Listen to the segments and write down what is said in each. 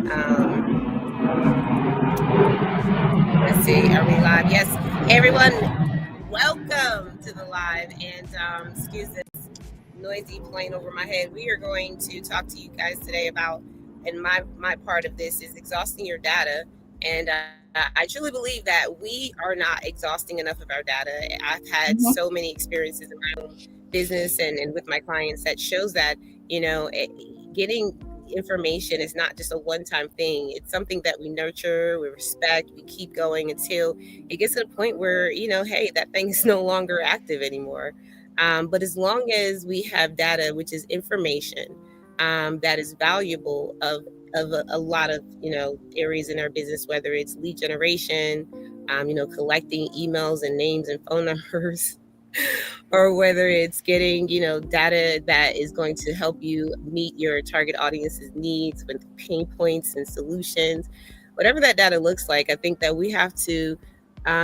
Let's see, are we live? Yes. Hey, everyone, welcome to the live. And excuse this noisy plane over my head. We are going to talk to you guys today about, and my part of this is exhausting your data. And I truly believe that we are not exhausting enough of our data. I've had so Mhm. many experiences in my own business and with my clients that shows that, getting information is not just a one-time thing. It's something that we nurture, we respect, we keep going until it gets to the point where, hey, that thing is no longer active anymore. But as long as we have data, which is information, that is valuable of a lot of areas in our business, whether it's lead generation, collecting emails and names and phone numbers, or whether it's getting data that is going to help you meet your target audience's needs with pain points and solutions. Whatever that data looks like, I think that we have to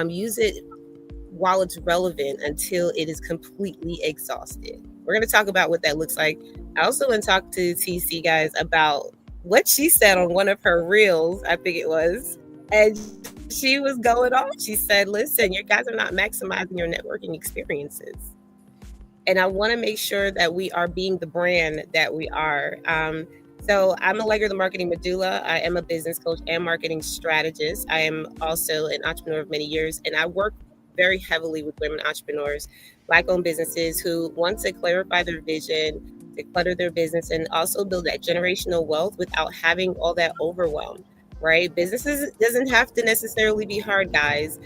use it while it's relevant until it is completely exhausted. We're going to talk about what that looks like. I also want to talk to TC guys about what she said on one of her reels, I think it was. And she was going off. She said, listen, you guys are not maximizing your networking experiences. And I want to make sure that we are being the brand that we are. So I'm Allegra, the marketing medulla. I am a business coach and marketing strategist. I am also an entrepreneur of many years, and I work very heavily with women entrepreneurs, Black-owned businesses who want to clarify their vision, declutter their business, and also build that generational wealth without having all that overwhelm. Right? Businesses doesn't have to necessarily be hard, guys.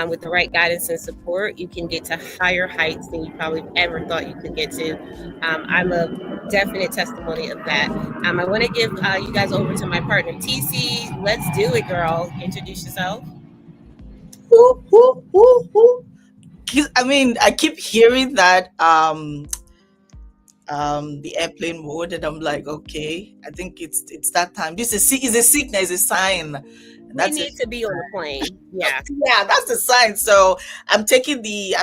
With the right guidance and support, you can get to higher heights than you probably ever thought you could get to. I'm a definite testimony of that. I want to give you guys over to my partner, TC. Let's do it, girl. Introduce yourself. Woo, woo, woo, woo. I mean, I keep hearing that the airplane mode, and I'm like, okay, I think it's that time. Is a signal, is a sign. We That's it. need to be on the plane. Yeah. Yeah, that's the sign. So I'm taking the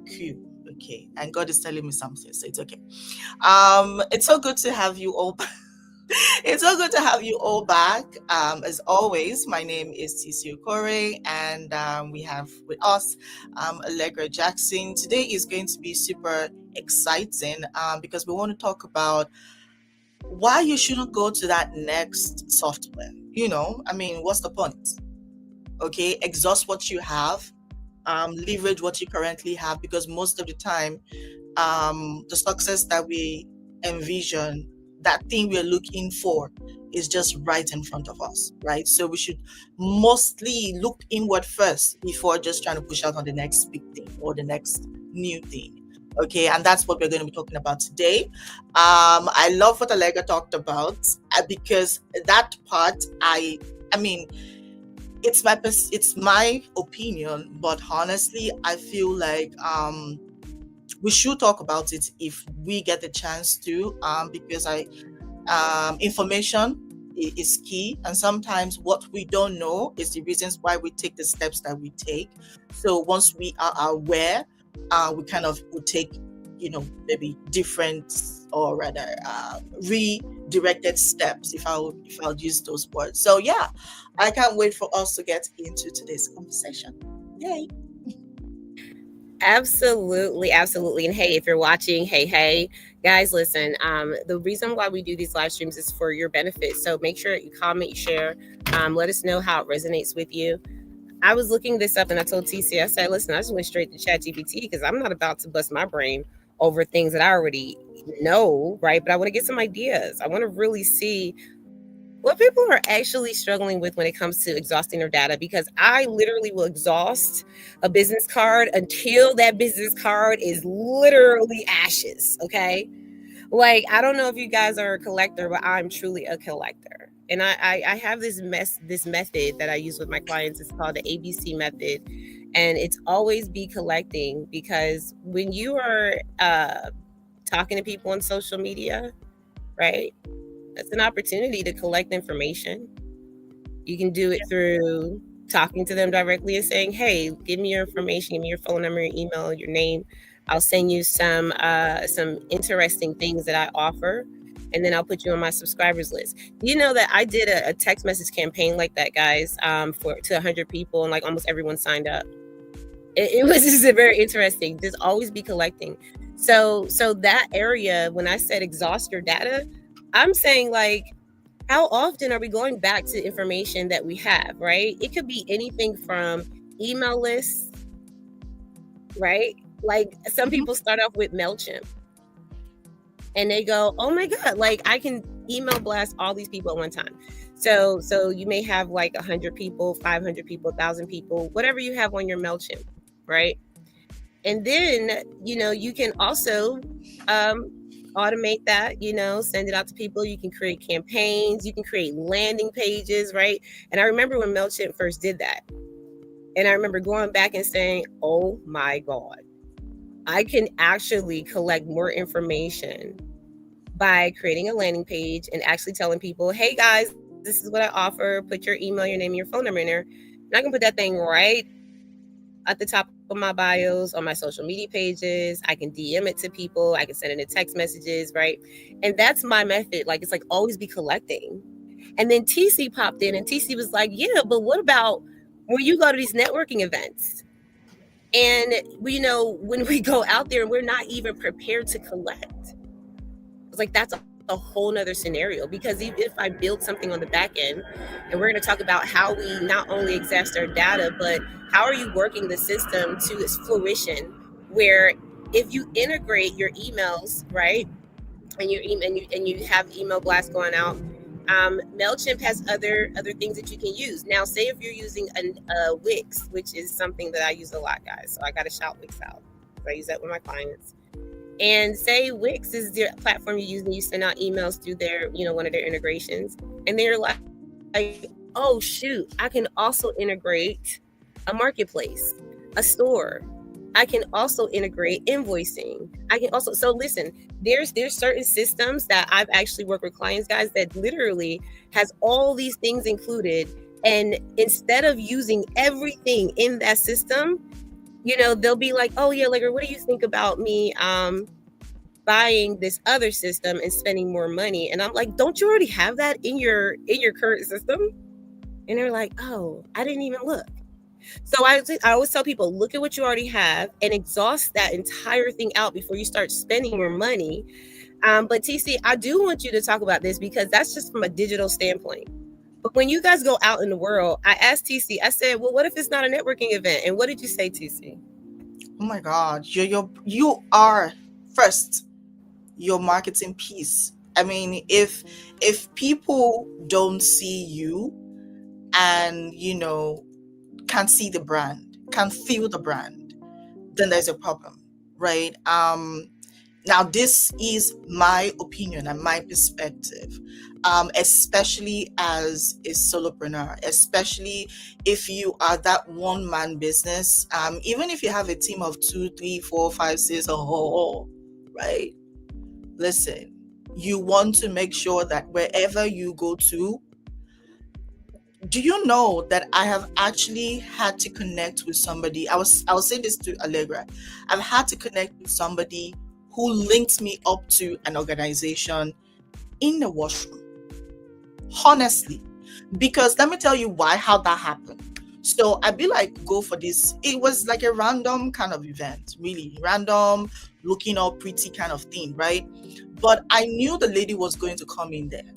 cue. Okay, and God is telling me something, so it's okay. It's so good to have you all. It's so good to have you all back. As always, my name is Tisi Okore, and we have with us Allegra Jackson. Today is going to be super exciting because we want to talk about why you shouldn't go to that next software. I mean, what's the point? Okay, exhaust what you have, leverage what you currently have, because most of the time the success that we envision, that thing we're looking for, is just right in front of us, right? So we should mostly look inward first before just trying to push out on the next big thing or the next new thing. Okay, and that's what we're going to be talking about today. I love what Allegra talked about because that part, I mean, it's my opinion, but honestly, I feel like we should talk about it if we get the chance to, because information is key, and sometimes what we don't know is the reasons why we take the steps that we take. So once we are aware, we kind of will take, maybe different, or rather redirected steps, if I'll use those words. So yeah, I can't wait for us to get into today's conversation. Yay. Absolutely, absolutely. And hey, if you're watching, hey, guys, listen. The reason why we do these live streams is for your benefit. So make sure you comment, you share, let us know how it resonates with you. I was looking this up and I told TC, I said, listen, I just went straight to ChatGPT because I'm not about to bust my brain over things that I already know, right? But I want to get some ideas. I want to really see what people are actually struggling with when it comes to exhausting their data, because I literally will exhaust a business card until that business card is literally ashes. Okay. Like, I don't know if you guys are a collector, but I'm truly a collector. And I have this method that I use with my clients. It's called the ABC method. And it's always be collecting, because when you are talking to people on social media, right? That's an opportunity to collect information. You can do it through talking to them directly and saying, "Hey, give me your information, give me your phone number, your email, your name. I'll send you some interesting things that I offer." and then I'll put you on my subscribers list. Do you know that I did a text message campaign like that, guys, for to 100 people, and like almost everyone signed up. It was just very interesting. Just always be collecting. So that area, when I said exhaust your data, I'm saying like, how often are we going back to information that we have, right? It could be anything from email lists, right? Like some Mhm. people start off with MailChimp and they go, oh my God, like I can email blast all these people at one time. So you may have like 100 people, 500 people, 1,000 people, whatever you have on your MailChimp, right? And then, you can also um, automate that, send it out to people. You can create campaigns, you can create landing pages, right? And I remember when MailChimp first did that. And I remember going back and saying, oh my God, I can actually collect more information by creating a landing page and actually telling people, hey guys, this is what I offer. Put your email, your name, and your phone number in there. And I can put that thing right at the top of my bios on my social media pages. I can DM it to people. I can send it in text messages, right? And that's my method. Like, it's like always be collecting. And then TC popped in and TC was like, yeah, but what about when you go to these networking events? And when we go out there and we're not even prepared to collect, it's like that's a whole nother scenario, because if I build something on the back end, and we're going to talk about how we not only exhaust our data, but how are you working the system to its fruition, where if you integrate your emails, right, and you have email blasts going out, Mailchimp has other things that you can use. Now, say if you're using Wix, which is something that I use a lot, guys, so I got to shout Wix out. I use that with my clients. And say Wix is the platform you use, and you send out emails through their, one of their integrations. And then you're like, oh shoot, I can also integrate a marketplace, a store. I can also integrate invoicing. I can also, so listen, there's certain systems that I've actually worked with clients, guys, that literally has all these things included. And instead of using everything in that system, they'll be like, oh yeah, like, what do you think about me buying this other system and spending more money? And I'm like, don't you already have that in your current system? And they're like, oh, I didn't even look. So I always tell people, look at what you already have and exhaust that entire thing out before you start spending more money. But TC, I do want you to talk about this, because that's just from a digital standpoint. But when you guys go out in the world, I asked TC, I said, well, what if it's not a networking event? And what did you say, TC? Oh my God, you are first your marketing piece. I mean, if people don't see you and can't see the brand, can't feel the brand, then there's a problem, right? Now this is my opinion and my perspective, especially as a solopreneur, especially if you are that one man business, even if you have a team of 2, 3, 4, 5, 6, right? Listen, you want to make sure that wherever you go to, do you know that I have actually had to connect with somebody? I was saying this to Allegra. I've had to connect with somebody who linked me up to an organization in the washroom. Honestly. Because let me tell you how that happened. So I'd be like, go for this. It was like a random kind of event, really random, looking all pretty kind of thing, right? But I knew the lady was going to come in there.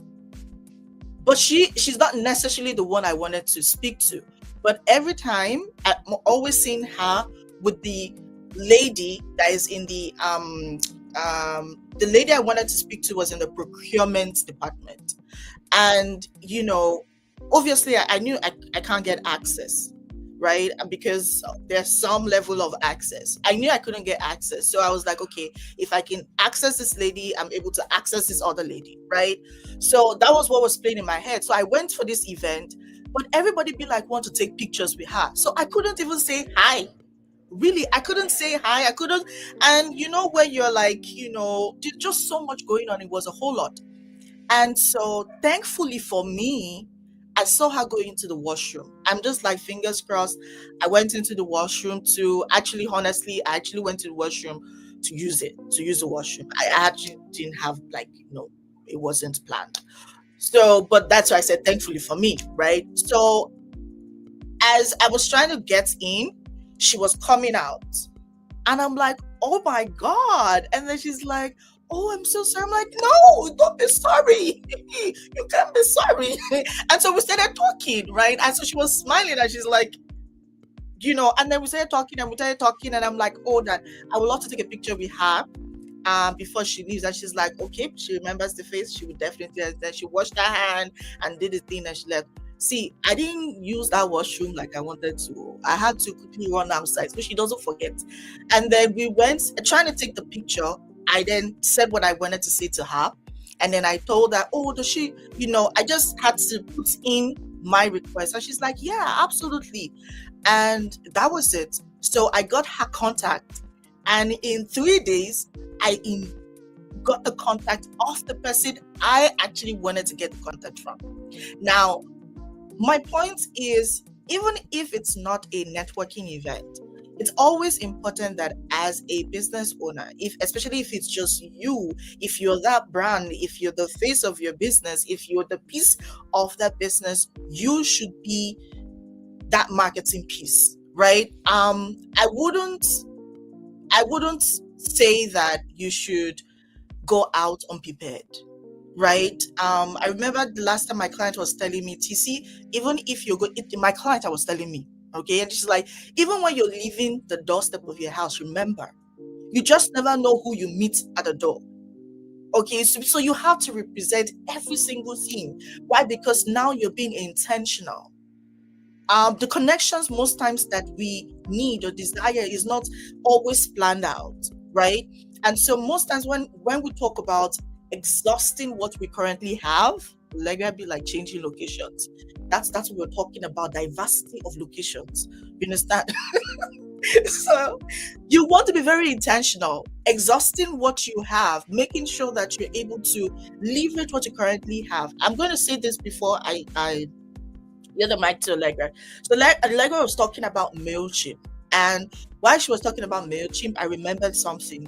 But she's not necessarily the one I wanted to speak to. But every time I'm always seeing her with the lady that is in the lady I wanted to speak to was in the procurement department. And obviously I knew I can't get access, right? Because there's some level of access. I knew I couldn't get access. So I was like, okay, if I can access this lady, I'm able to access this other lady, right? So that was what was playing in my head. So I went for this event, but everybody be like, want to take pictures with her. So I couldn't even say hi. Really, I couldn't say hi. I couldn't. And where you're like, there's just so much going on. It was a whole lot. And so thankfully for me, I saw her go into the washroom. I'm just like, fingers crossed. I went into the washroom to actually, honestly, I actually went to the washroom to use the washroom. I actually didn't have like, It wasn't planned. So, but that's why I said thankfully for me, right? So as I was trying to get in, she was coming out. And I'm like, oh my God. And then she's like, oh, I'm so sorry. I'm like, no, don't be sorry. You can't be sorry. And so we started talking, right? And so she was smiling and she's like, and then we started talking and we started talking. And I'm like, oh, that I would love to take a picture with her before she leaves. And she's like, okay, she remembers the face. She would definitely. Then she washed her hand and did the thing and she left. See, I didn't use that washroom like I wanted to. I had to quickly run outside so she doesn't forget. And then we went trying to take the picture. I then said what I wanted to say to her. And then I told her, oh, does she, I just had to put in my request. And she's like, yeah, absolutely. And that was it. So I got her contact. And in 3 days, I got the contact of the person I actually wanted to get the contact from. Now, my point is, even if it's not a networking event, it's always important that as a business owner, especially if it's just you, if you're that brand, if you're the face of your business, if you're the piece of that business, you should be that marketing piece, right? I wouldn't say that you should go out unprepared, right? I remember the last time my client was telling me, TC, even if you go, my client I was telling me, okay, and she's like, even when you're leaving the doorstep of your house, remember, you just never know who you meet at the door. Okay, so you have to represent every single thing. Why? Because now you're being intentional. The connections most times that we need or desire is not always planned out, right? And so most times when we talk about exhausting what we currently have, like be like changing locations. That's what we're talking about, diversity of locations. You understand? So you want to be very intentional, exhausting what you have, making sure that you're able to leverage what you currently have. I'm going to say this before I the other mic to Allegra. So Allegra was talking about MailChimp. And while she was talking about MailChimp, I remembered something.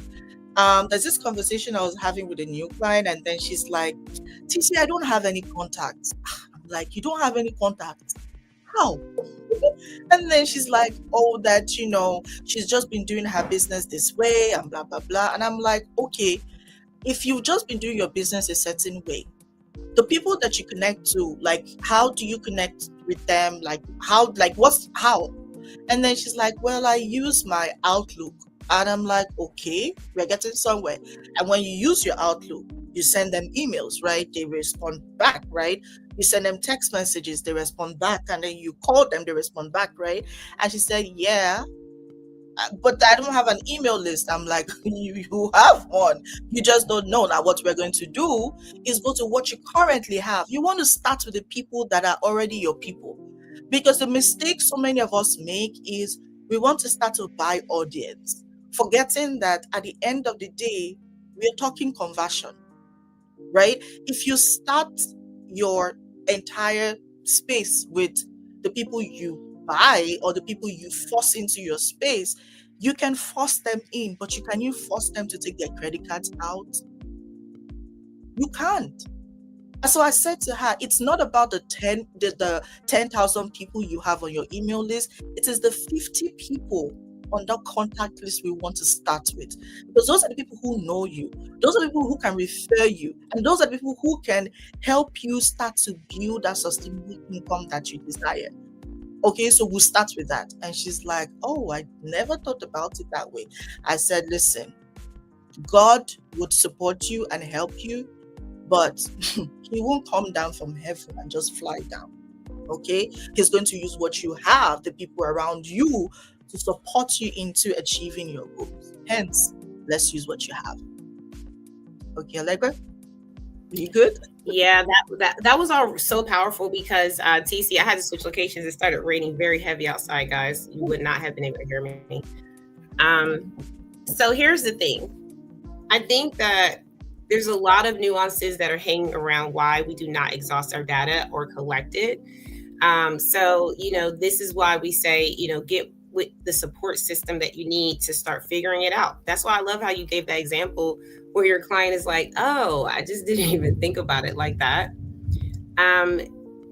There's this conversation I was having with a new client, and then she's like, TC, I don't have any contacts. I'm like, you don't have any contacts? How? And then she's like, oh, that, she's just been doing her business this way and blah, blah, blah. And I'm like, okay, if you've just been doing your business a certain way, the people that you connect to, like, how do you connect with them? Like, how? And then she's like, well, I use my Outlook. And I'm like, okay, we're getting somewhere. And when you use your Outlook, you send them emails, right? They respond back, right? You send them text messages, they respond back. And then you call them, they respond back, right? And she said, yeah, but I don't have an email list. I'm like, you have one. You just don't know. Now, what we're going to do is go to what you currently have. You want to start with the people that are already your people. Because the mistake so many of us make is we want to start to buy audience, forgetting that at the end of the day, we're talking conversion, right? If you start your entire space with the people you buy or the people you force into your space, you can force them in, but can you force them to take their credit cards out? You can't. So I said to her, it's not about the 10,000 people you have on your email list. It is the 50 people on that contact list we want to start with. Because those are the people who know you. Those are the people who can refer you. And those are the people who can help you start to build that sustainable income that you desire. Okay, so we'll start with that. And she's like, oh, I never thought about it that way. I said, listen, God would support you and help you, but he won't come down from heaven and just fly down. Okay, he's going to use what you have, the people around you, to support you into achieving your goals. Hence, let's use what you have. Okay, Allegra, you good? Yeah, that was all so powerful because TC, I had to switch locations. It started raining very heavy outside, guys. You would not have been able to hear me. So here's the thing. I think that there's a lot of nuances that are hanging around why we do not exhaust our data or collect it. So, this is why we say, get with the support system that you need to start figuring it out. That's why I love how you gave that example or your client is like, oh, I just didn't even think about it like that. um,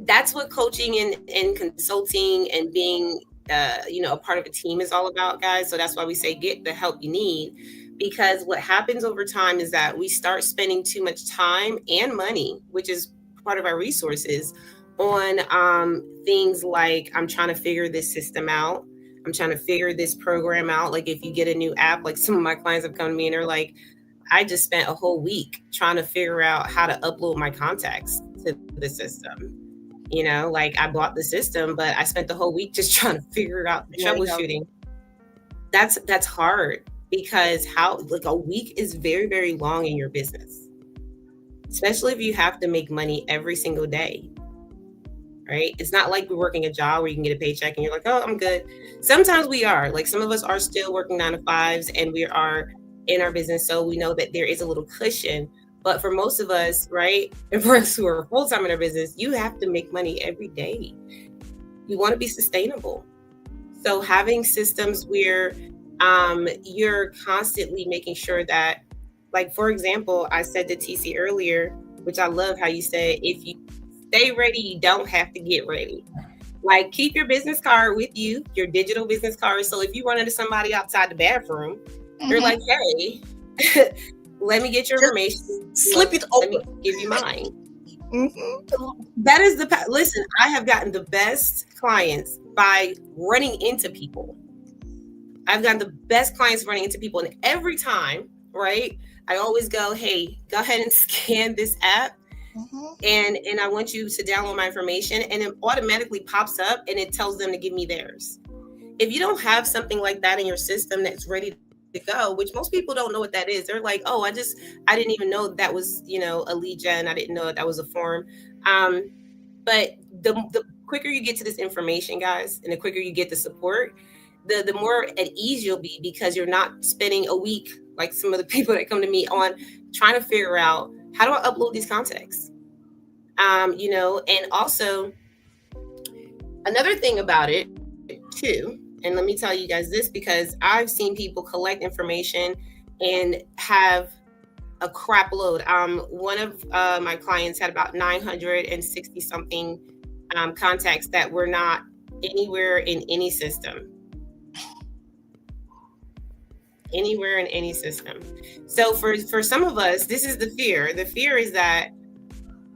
that's what coaching and consulting and being a part of a team is all about, guys. So that's why we say get the help you need, because what happens over time is that we start spending too much time and money, which is part of our resources, on things like, I'm trying to figure this system out, I'm trying to figure this program out. Like if you get a new app, like some of my clients have come to me and they're like, I just spent a whole week trying to figure out how to upload my contacts to the system. Like I bought the system, but I spent the whole week just trying to figure out the Yeah, yeah. troubleshooting. That's hard, because how, like, a week is very, very long in your business, especially if you have to make money every single day. Right? It's not like we're working a job where you can get a paycheck and you're like, oh, I'm good. Sometimes we are. Like some of us are still working 9 to 5s and we are in our business. So we know that there is a little cushion. But for most of us, right, and for us who are full time in our business, you have to make money every day. You want to be sustainable. So having systems where you're constantly making sure that, like, for example, I said to TC earlier, which I love how you said, if you stay ready, you don't have to get ready. Like, keep your business card with you, your digital business card. So if you run into somebody outside the bathroom, you're like, hey, let me get your information. Slip it Let me open. give you mine. That is listen, I have gotten the best clients by running into people. I've gotten the best clients running into people. And every time, right, I always go, hey, go ahead and scan this app. And I want you to download my information, and it automatically pops up and it tells them to give me theirs. If you don't have something like that in your system that's ready to go, which most people don't know what that is, they're like, oh, I didn't even know that was, a lead gen. I didn't know that was a form. But the quicker you get to this information, guys, and the quicker you get the support, the more at ease you'll be, because you're not spending a week like some of the people that come to me on trying to figure out, how do I upload these contacts? And also another thing about it too, and let me tell you guys this, because I've seen people collect information and have a crap load. One of my clients had about 960 something contacts that were not anywhere in any system. Anywhere in any system. So for some of us, this is the fear. The fear is that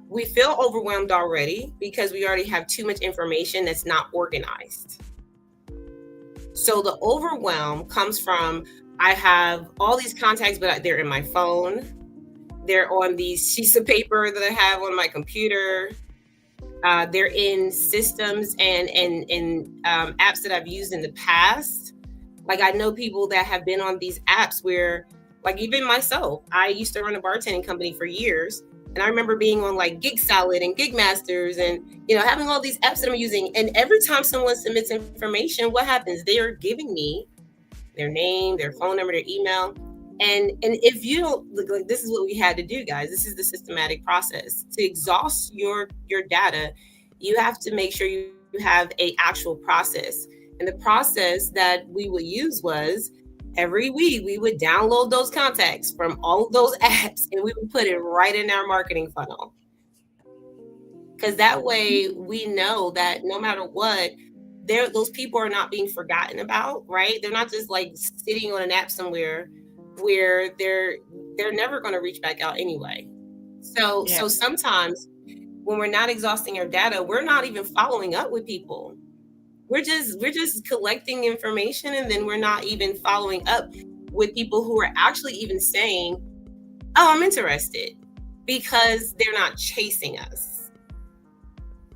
we feel overwhelmed already because we already have too much information that's not organized. So the overwhelm comes from, I have all these contacts, but they're in my phone. They're on these sheets of paper that I have on my computer. They're in systems and apps that I've used in the past. Like, I know people that have been on these apps where, like, even myself, I used to run a bartending company for years. And I remember being on like Gig Salad and Gig Masters and, having all these apps that I'm using. And every time someone submits information, what happens? They are giving me their name, their phone number, their email. And if you don't, like, this is what we had to do, guys. This is the systematic process. To exhaust your data, you have to make sure you have a actual process. And the process that we would use was, every week we would download those contacts from all of those apps and we would put it right in our marketing funnel. Because that way we know that no matter what, those people are not being forgotten about, right? They're not just like sitting on an app somewhere where they're never going to reach back out anyway. So sometimes when we're not exhausting our data, we're not even following up with people. We're just collecting information, and then we're not even following up with people who are actually even saying, oh, I'm interested, because they're not chasing us.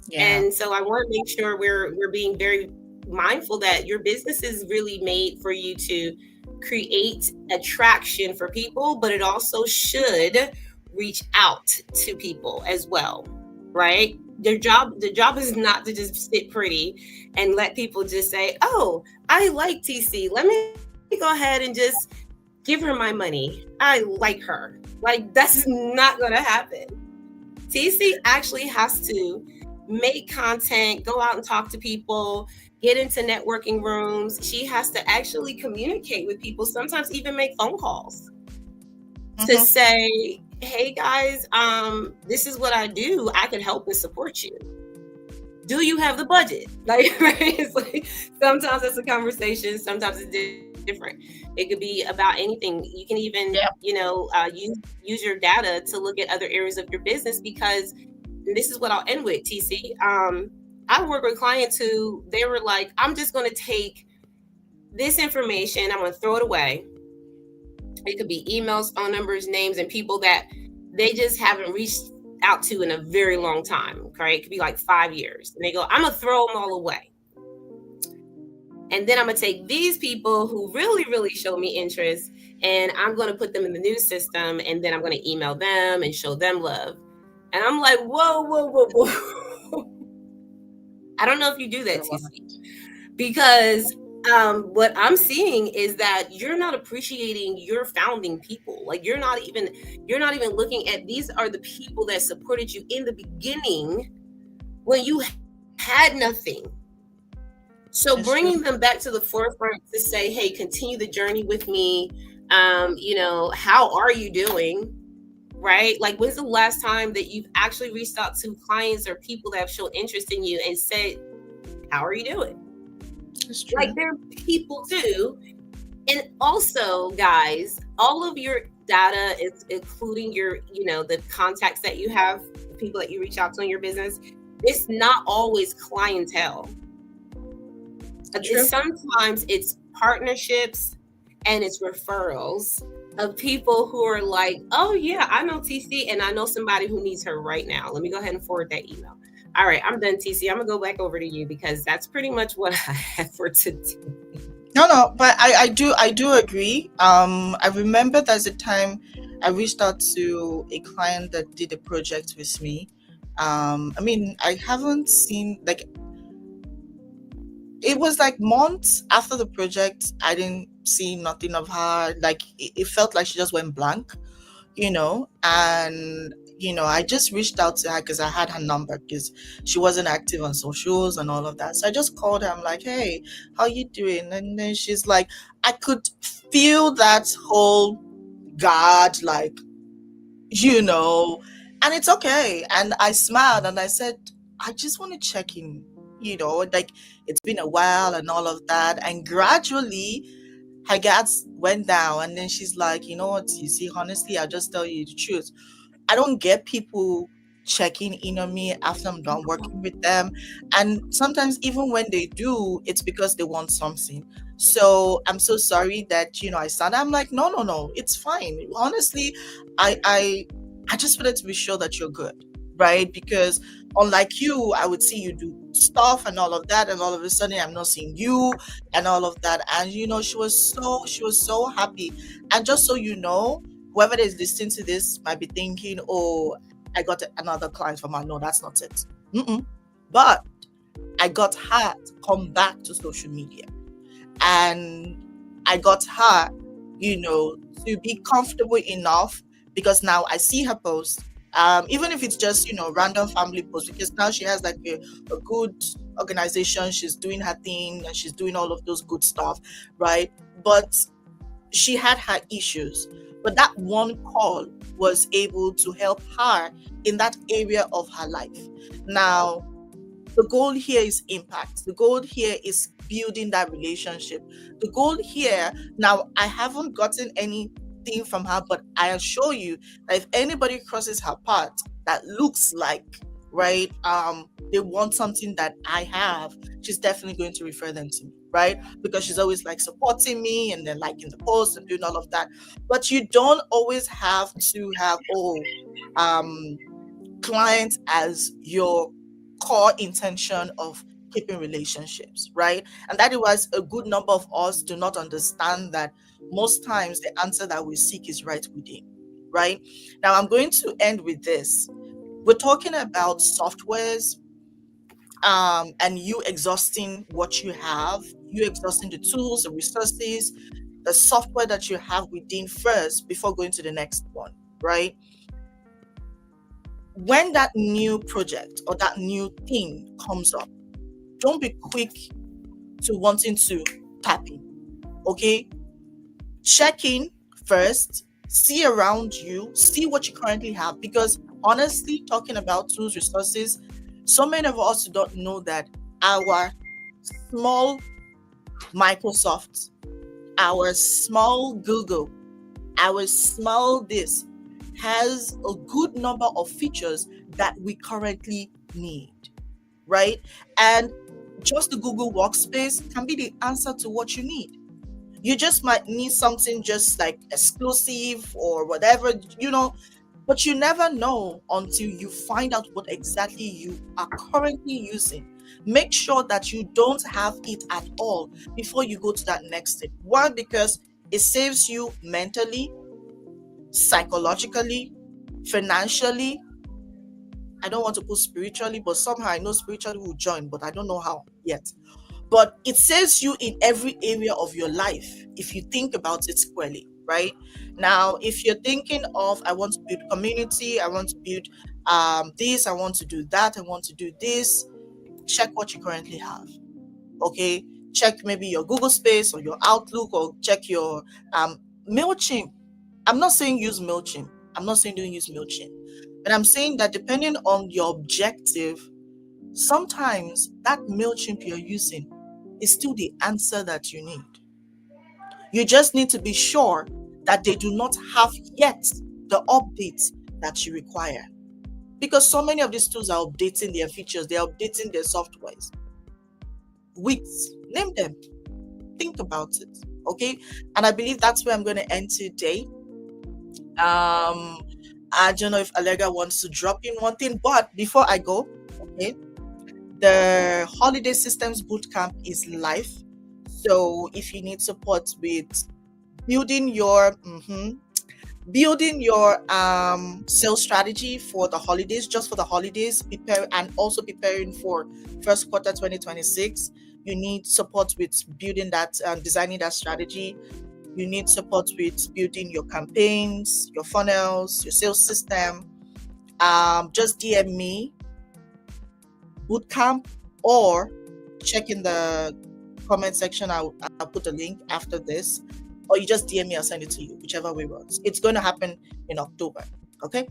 Yeah. And so I want to make sure we're being very mindful that your business is really made for you to create attraction for people, but it also should reach out to people as well, right? The job is not to just sit pretty and let people just say, oh, I like TC. Let me go ahead and just give her my money. I like her. Like, that's not going to happen. TC actually has to make content, go out and talk to people, get into networking rooms. She has to actually communicate with people, sometimes even make phone calls. to Mm-hmm. say, hey guys, this is what I do. I can help and support you. Do you have the budget? Like, right? It's like sometimes it's a conversation, sometimes it's different. It could be about anything. You can even, Yeah. use your data to look at other areas of your business, because and this is what I'll end with, TC. I work with clients who they were like, I'm just going to take this information, I'm going to throw it away. It could be emails, phone numbers, names, and people that they just haven't reached out to in a very long time. Okay, it could be like 5 years, and they go, I'm gonna throw them all away, and then I'm gonna take these people who really, really show me interest, and I'm gonna put them in the new system, and then I'm gonna email them and show them love. And I'm like, whoa, whoa, whoa, whoa. I don't know if you do that, TC, because what I'm seeing is that you're not appreciating your founding people. Like, you're not even looking at, these are the people that supported you in the beginning when you had nothing. So It's bringing true. them back to the forefront to say, hey, continue the journey with me. How are you doing? Right? Like, when's the last time that you've actually reached out to clients or people that have shown interest in you and said, how are you doing? It's Like, true. they're people too. And also, guys, all of your data is including your, the contacts that you have, the people that you reach out to in your business. It's not always clientele. True. Sometimes it's partnerships and it's referrals of people who are like, oh yeah, I know TC and I know somebody who needs her right now. Let me go ahead and forward that email. All right, I'm done, TC. I'm gonna go back over to you because that's pretty much what I had for today. No, no, but I do agree. I remember there's a time I reached out to a client that did a project with me. I mean, I haven't seen, like, it was like months after the project. I didn't see nothing of her. Like, it felt like she just went blank, and I just reached out to her because I had her number, because she wasn't active on socials and all of that. So I just called her. I'm like, hey, how you doing? And then she's like, I could feel that whole guard, like, you know and it's okay. And I smiled and I said, I just want to check in, like, it's been a while and all of that. And gradually her guards went down. And then she's like, you know what, you see, honestly, I'll just tell you the truth. I don't get people checking in on me after I'm done working with them. And sometimes, even when they do, it's because they want something. So I'm so sorry that, I started. I'm like, no, no, no, it's fine. Honestly, I I I just wanted to be sure that you're good, right? Because unlike you, I would see you do stuff and all of that, and all of a sudden I'm not seeing you and all of that. And she was so happy. And just so you know, whoever is listening to this might be thinking, oh, I got another client from her. No, that's not it. Mm-mm. But I got her to come back to social media, and I got her, to be comfortable enough, because now I see her post. Even if it's just, random family posts, because now she has like a good organization, she's doing her thing and she's doing all of those good stuff, right? But she had her issues, but that one call was able to help her in that area of her life. Now, the goal here is impact. The goal here is building that relationship. The goal here, now, I haven't gotten anything from her, but I assure you that if anybody crosses her path that looks like, right, they want something that I have, she's definitely going to refer them to me, right? Because she's always like supporting me and then liking the post and doing all of that. But you don't always have to have, um clients as your core intention of keeping relationships, right? And that is why a good number of us do not understand that most times the answer that we seek is right within, right? Now, I'm going to end with this. We're talking about softwares, and you exhausting what you have, you exhausting the tools, the resources, the software that you have within first before going to the next one, right? When that new project or that new thing comes up, don't be quick to wanting to tap in. Okay, check in first, See around you, see what you currently have. Because honestly, talking about tools, resources, so many of us don't know that our small Microsoft, our small Google, our small this has a good number of features that we currently need, right? And just the Google Workspace can be the answer to what you need. You just might need something just like exclusive or whatever, but you never know until you find out what exactly you are currently using. Make sure that you don't have it at all before you go to that next step. One, because it saves you mentally, psychologically, financially. I don't want to put spiritually, but somehow I know spiritually will join, but I don't know how yet. But it saves you in every area of your life if you think about it squarely, right? Now, if you're thinking of, I want to build community, I want to build this, I want to do that, I want to do this, check what you currently have. Okay, check maybe your Google Space or your Outlook, or check your MailChimp. I'm not saying use MailChimp. I'm not saying don't use MailChimp. But I'm saying that depending on your objective, sometimes that MailChimp you're using is still the answer that you need. You just need to be sure that they do not have yet the updates that you require. Because so many of these tools are updating their features, they're updating their softwares. Weeks, name them, think about it. Okay. And I believe that's where I'm going to end today. I don't know if Allegra wants to drop in one thing, but before I go, okay, the Holiday Systems Bootcamp is live. So if you need support with building your sales strategy for the holidays, just for the holidays, prepare and also preparing for first quarter 2026, you need support with building that designing that strategy. You need support with building your campaigns, your funnels, your sales system. Just DM me bootcamp, or check in the comment section. I'll put the link after this, or you just DM me, I'll send it to you, whichever way works. It's going to happen in October. Okay,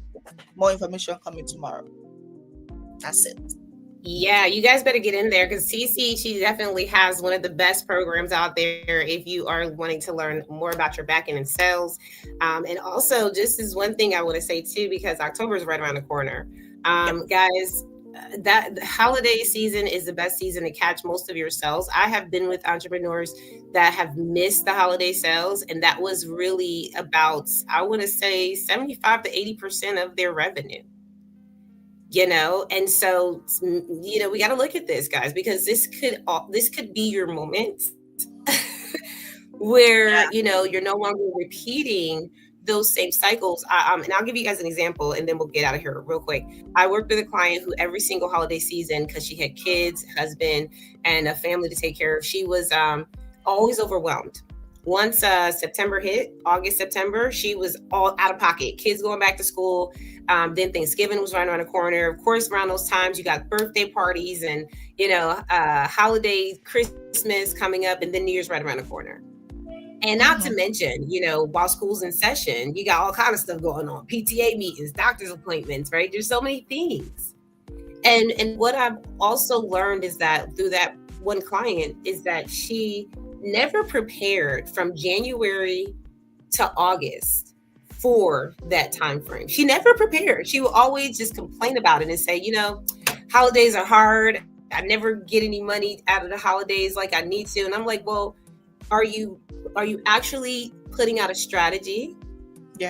more information coming tomorrow. That's it. Yeah, you guys better get in there because CC, she definitely has one of the best programs out there if you are wanting to learn more about your backend and sales. And also, just is one thing I want to say too, because October is right around the corner. Guys, that the holiday season is the best season to catch most of your sales. I have been with entrepreneurs that have missed the holiday sales, and that was really about, I want to say, 75 to 80% of their revenue. And so we got to look at this, guys, because this could be your moment where Yeah. you're no longer repeating those same cycles. And I'll give you guys an example, and then we'll get out of here real quick. I worked with a client who every single holiday season, because she had kids, husband, and a family to take care of, she was always overwhelmed. Once September hit, August, September, she was all out of pocket. Kids going back to school. Then Thanksgiving was right around the corner. Of course, around those times, you got birthday parties and, holiday, Christmas coming up, and then New Year's right around the corner. And not to mention, while school's in session, you got all kind of stuff going on. PTA meetings, doctor's appointments, right? There's so many things. And what I've also learned is that through that one client is that she never prepared from January to August for that time frame. She never prepared. She will always just complain about it and say, holidays are hard. I never get any money out of the holidays like I need to. And I'm like, well, are you actually putting out a strategy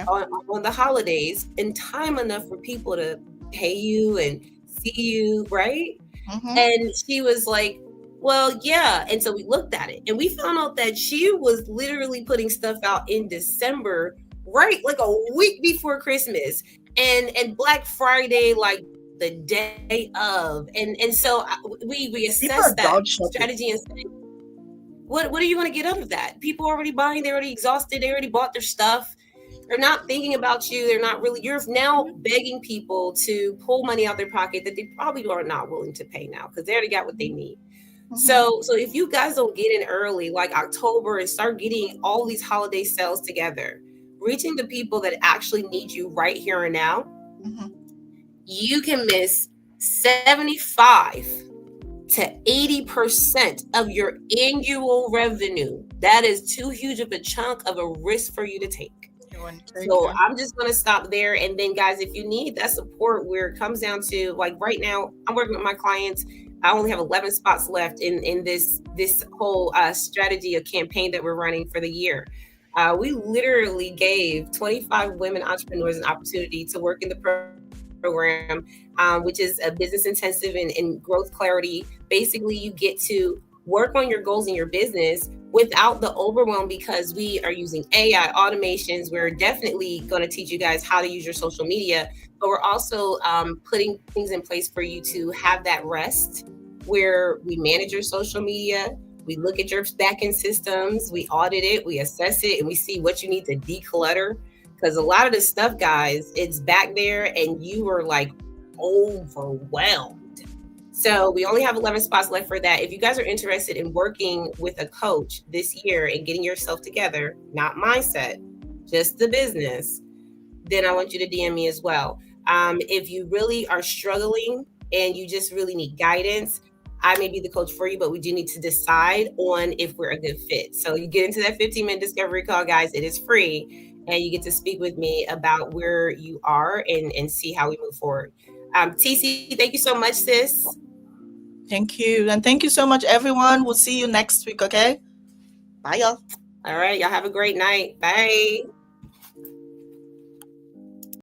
on the holidays in time enough for people to pay you and see you, right? And she was like, well, yeah. And so we looked at it and we found out that she was literally putting stuff out in December, right? Like a week before Christmas and Black Friday, like the day of. And so we assessed that strategy and said, what do you want to get out of that? People are already buying, they're already exhausted, they already bought their stuff. They're not thinking about you. They're not really, you're now begging people to pull money out their pocket that they probably are not willing to pay now because they already got what they need. So if you guys don't get in early, like October, and start getting all these holiday sales together, reaching the people that actually need you right here and now, Mhm. you can miss 75 to 80% of your annual revenue. That is too huge of a chunk of a risk for you to take. You want to take So it? I'm just going to stop there. And then, guys, if you need that support, where it comes down to, like, right now, I'm working with my clients. I only have 11 spots left in this whole strategy, a campaign that we're running for the year. We literally gave 25 women entrepreneurs an opportunity to work in the program, which is a business intensive and growth clarity. Basically, you get to work on your goals in your business without the overwhelm, because we are using AI automations. We're definitely going to teach you guys how to use your social media, but we're also putting things in place for you to have that rest, where we manage your social media. We look at your backend systems, we audit it, we assess it, and we see what you need to declutter. Because a lot of this stuff, guys, it's back there and you are like overwhelmed. So we only have 11 spots left for that. If you guys are interested in working with a coach this year and getting yourself together, not mindset, just the business, then I want you to DM me as well. If you really are struggling and you just really need guidance, I may be the coach for you, but we do need to decide on if we're a good fit. So you get into that 15-minute discovery call, guys. It is free, and you get to speak with me about where you are and see how we move forward. TC, thank you so much, sis. Thank you. And thank you so much, everyone. We'll see you next week, okay? Bye, y'all. All right, y'all have a great night. Bye.